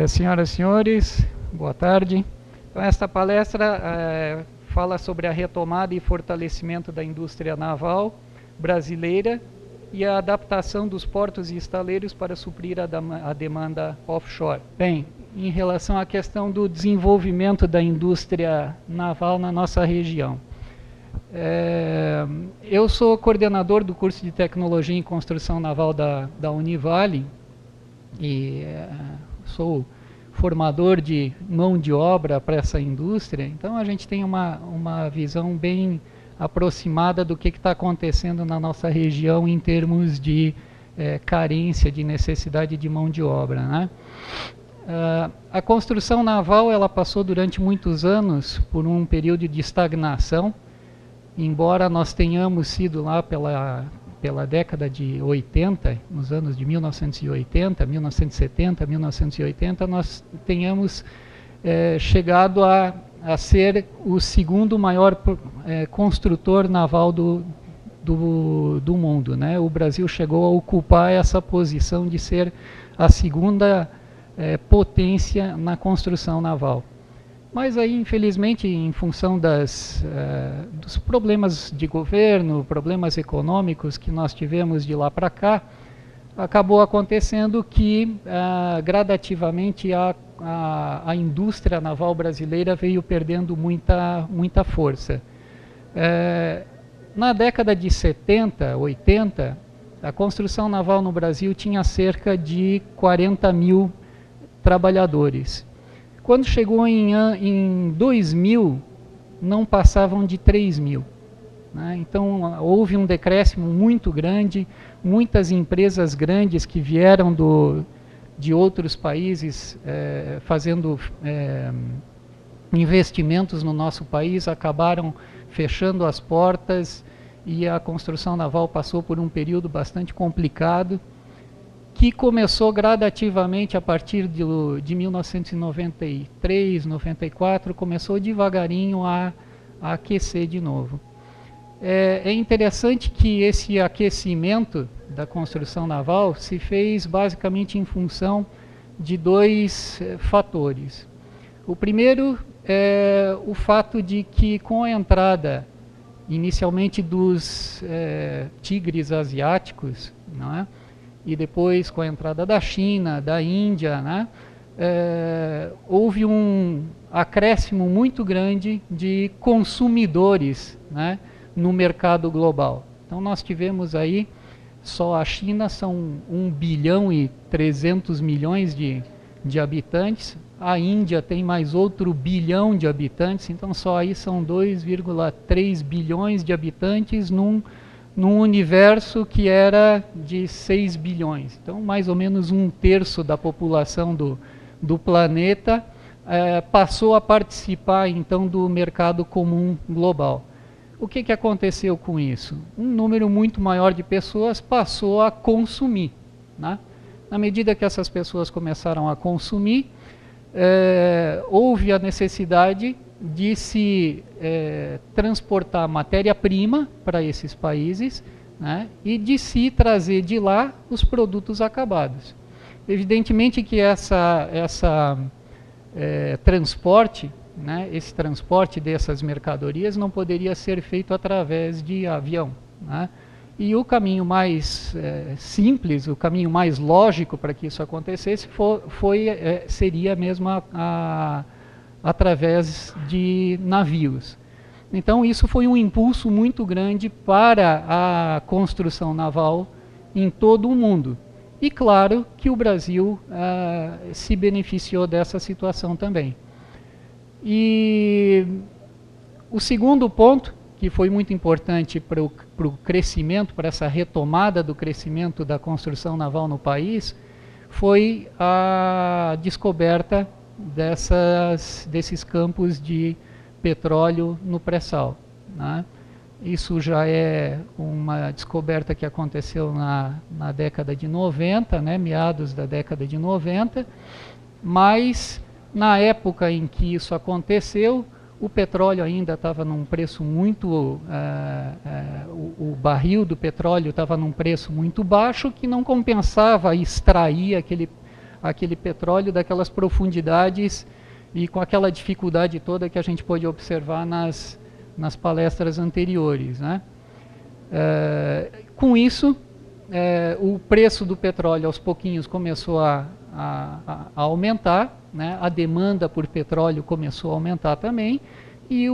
Senhoras e senhores, boa tarde. Então, esta palestra fala sobre a retomada e fortalecimento da indústria naval brasileira e a adaptação dos portos e estaleiros para suprir a demanda offshore. Bem, em relação à questão do desenvolvimento da indústria naval na nossa região. Eu sou coordenador do curso de Tecnologia em Construção Naval da Univale e sou formador de mão de obra para essa indústria, então a gente tem uma visão bem aproximada do que está acontecendo na nossa região em termos de carência, de necessidade de mão de obra, né? A construção naval ela passou durante muitos anos por um período de estagnação, embora nós tenhamos sido lá pela década de 80, nos anos de 1980, 1970, 1980, nós tenhamos chegado a ser o segundo maior construtor naval do mundo, né? O Brasil chegou a ocupar essa posição de ser a segunda potência na construção naval. Mas aí, infelizmente, em função dos problemas de governo, problemas econômicos que nós tivemos de lá para cá, acabou acontecendo que, gradativamente, a indústria naval brasileira veio perdendo muita força. Na década de 70, 80, a construção naval no Brasil tinha cerca de 40 mil trabalhadores. Quando chegou em 2000, não passavam de 3 mil. Né? Então, houve um decréscimo muito grande, muitas empresas grandes que vieram de outros países fazendo investimentos no nosso país, acabaram fechando as portas e a construção naval passou por um período bastante complicado, que começou gradativamente a partir de 1993, 94, começou devagarinho a aquecer de novo. É interessante que esse aquecimento da construção naval se fez basicamente em função de dois fatores. O primeiro é o fato de que com a entrada inicialmente dos tigres asiáticos, não é? E depois com a entrada da China, da Índia, né, houve um acréscimo muito grande de consumidores, né, no mercado global. Então nós tivemos aí, só a China são 1 bilhão e 300 milhões de habitantes, a Índia tem mais outro bilhão de habitantes, então só aí são 2,3 bilhões de habitantes num universo que era de 6 bilhões. Então, mais ou menos 1/3 da população do planeta passou a participar, então, do mercado comum global. O que aconteceu com isso? Um número muito maior de pessoas passou a consumir, né? Na medida que essas pessoas começaram a consumir, houve a necessidade de se transportar matéria-prima para esses países, né, e de se trazer de lá os produtos acabados. Evidentemente que transporte, né, esse transporte dessas mercadorias não poderia ser feito através de avião, né, e o caminho mais simples, o caminho mais lógico para que isso acontecesse seria mesmo através de navios. Então isso foi um impulso muito grande para a construção naval em todo o mundo. E claro que o Brasil se beneficiou dessa situação também. E o segundo ponto, que foi muito importante para o crescimento, para essa retomada do crescimento da construção naval no país, foi a descoberta desses campos de petróleo no pré-sal, né? Isso já é uma descoberta que aconteceu na década de 90, né, meados da década de 90, mas na época em que isso aconteceu, o petróleo ainda estava num preço muito... o barril do petróleo estava num preço muito baixo, que não compensava extrair aquele petróleo daquelas profundidades e com aquela dificuldade toda que a gente pôde observar nas palestras anteriores, né? Com isso, o preço do petróleo aos pouquinhos começou a aumentar, né? A demanda por petróleo começou a aumentar também, e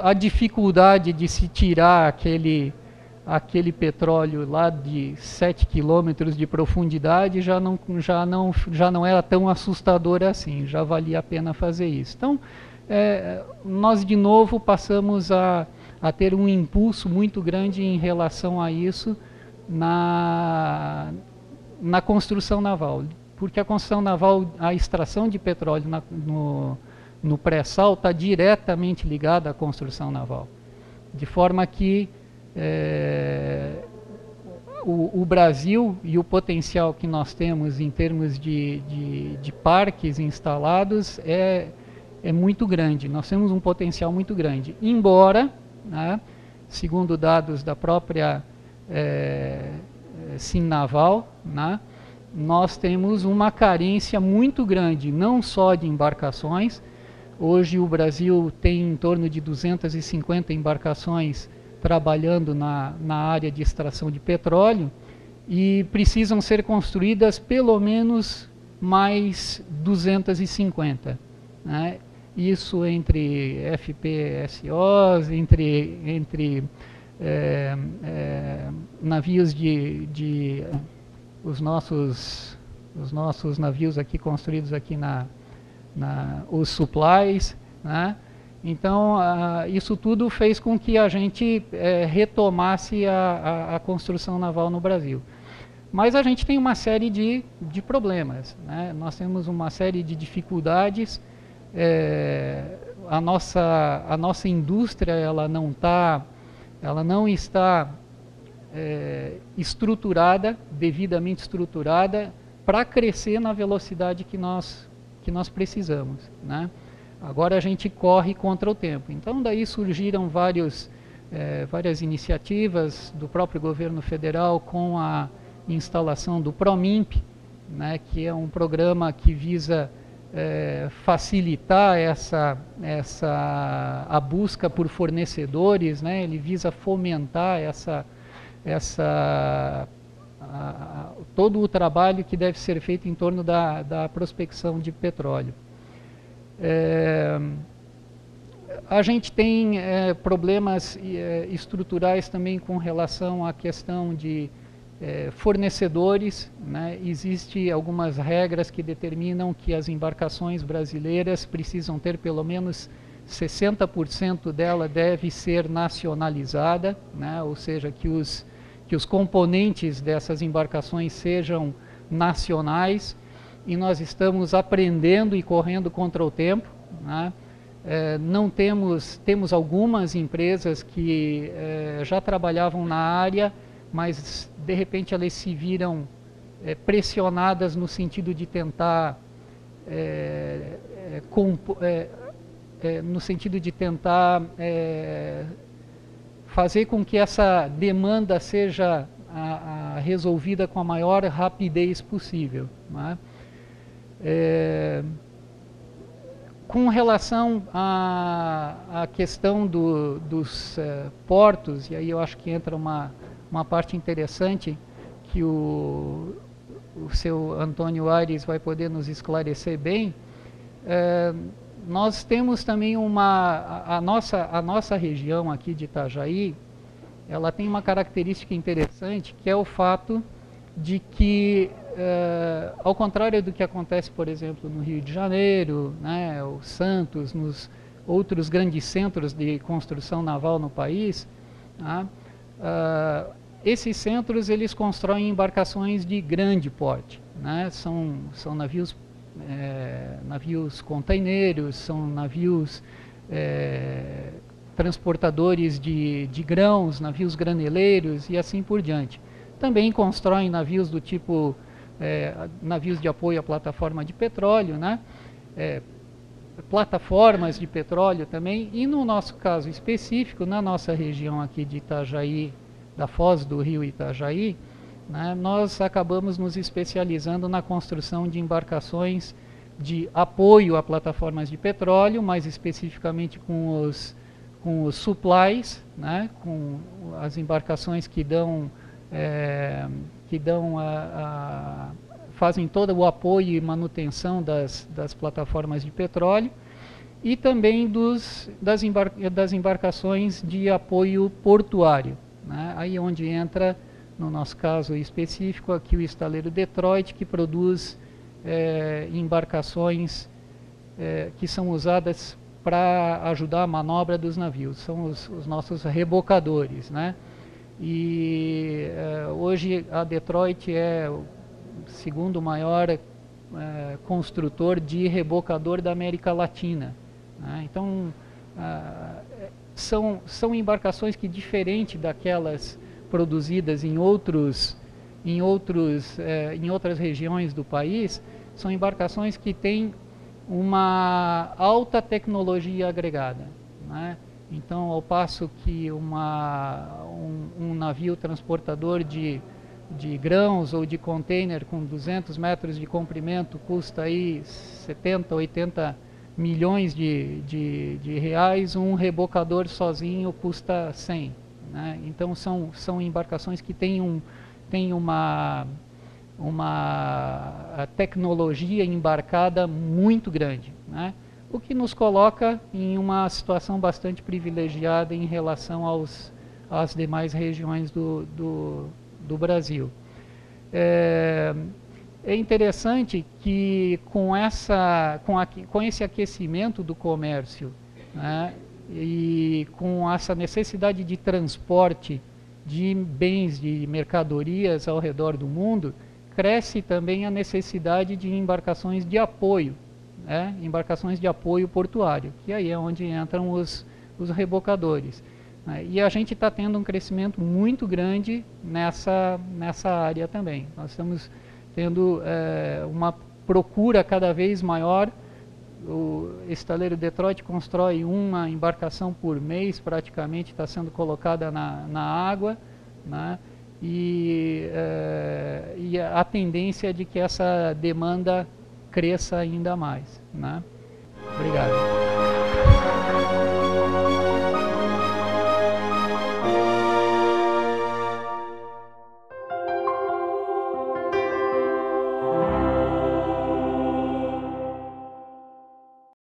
a dificuldade de se tirar aquele petróleo lá de 7 quilômetros de profundidade já não era tão assustador assim, já valia a pena fazer isso. Então, nós de novo passamos a ter um impulso muito grande em relação a isso na construção naval, porque a construção naval, a extração de petróleo no pré-sal está diretamente ligada à construção naval, de forma que o Brasil e o potencial que nós temos em termos de parques instalados é muito grande. Nós temos um potencial muito grande, embora, né, segundo dados da própria Sinnaval, né, nós temos uma carência muito grande, não só de embarcações. Hoje o Brasil tem em torno de 250 embarcações trabalhando na área de extração de petróleo, e precisam ser construídas pelo menos mais 250, né? Isso entre FPSOs, entre navios os nossos navios aqui construídos aqui os supplies, né? Então, isso tudo fez com que a gente retomasse a construção naval no Brasil. Mas a gente tem uma série de problemas, né? Nós temos uma série de dificuldades. A nossa indústria ela não está estruturada, devidamente estruturada, para crescer na velocidade que nós precisamos, né? Agora a gente corre contra o tempo. Então daí surgiram várias iniciativas do próprio governo federal com a instalação do PROMIMP, né, que é um programa que visa facilitar a busca por fornecedores, né? Ele visa fomentar todo o trabalho que deve ser feito em torno da prospecção de petróleo. A gente tem problemas estruturais também com relação à questão de fornecedores, né? Existem algumas regras que determinam que as embarcações brasileiras precisam ter pelo menos 60% dela deve ser nacionalizada, né? Ou seja, que os componentes dessas embarcações sejam nacionais, e nós estamos aprendendo e correndo contra o tempo, né? Temos algumas empresas que já trabalhavam na área, mas de repente elas se viram pressionadas no sentido de tentar fazer com que essa demanda seja resolvida com a maior rapidez possível, né? Com relação à questão dos portos, e aí eu acho que entra uma parte interessante que o seu Antônio Aires vai poder nos esclarecer bem. Nós temos também a nossa região aqui de Itajaí, ela tem uma característica interessante, que é o fato de que, ao contrário do que acontece, por exemplo, no Rio de Janeiro, né, o Santos, nos outros grandes centros de construção naval no país, né, esses centros eles constroem embarcações de grande porte, né? São navios containeiros, são navios transportadores de grãos, navios graneleiros e assim por diante. Também constroem navios do tipo navios de apoio à plataforma de petróleo, né? Plataformas de petróleo também, e no nosso caso específico, na nossa região aqui de Itajaí, da Foz do Rio Itajaí, né, nós acabamos nos especializando na construção de embarcações de apoio a plataformas de petróleo, mais especificamente com os supplies, né, com as embarcações que fazem todo o apoio e manutenção das plataformas de petróleo, e também das embarcações de apoio portuário, né, aí onde entra, no nosso caso específico, aqui o estaleiro Detroit, que produz embarcações que são usadas para ajudar a manobra dos navios, são os nossos rebocadores, né? E hoje a Detroit é o segundo maior construtor de rebocador da América Latina, né? Então são embarcações que, diferente daquelas produzidas em outras regiões do país, são embarcações que têm uma alta tecnologia agregada, né? Então, ao passo que um navio transportador de grãos ou de container com 200 metros de comprimento custa aí 70, 80 milhões de reais, um rebocador sozinho custa 100, né? Então são embarcações que têm uma tecnologia embarcada muito grande, né? O que nos coloca em uma situação bastante privilegiada em relação às demais regiões do Brasil. É interessante que com esse aquecimento do comércio, né, e com essa necessidade de transporte de bens, de mercadorias ao redor do mundo, cresce também a necessidade de embarcações de apoio, né, embarcações de apoio portuário, que aí é onde entram os rebocadores, né, e a gente está tendo um crescimento muito grande nessa área também. Nós estamos tendo uma procura cada vez maior. O estaleiro Detroit constrói uma embarcação por mês, praticamente está sendo colocada na água, né? E a tendência é de que essa demanda cresça ainda mais, né? Obrigado.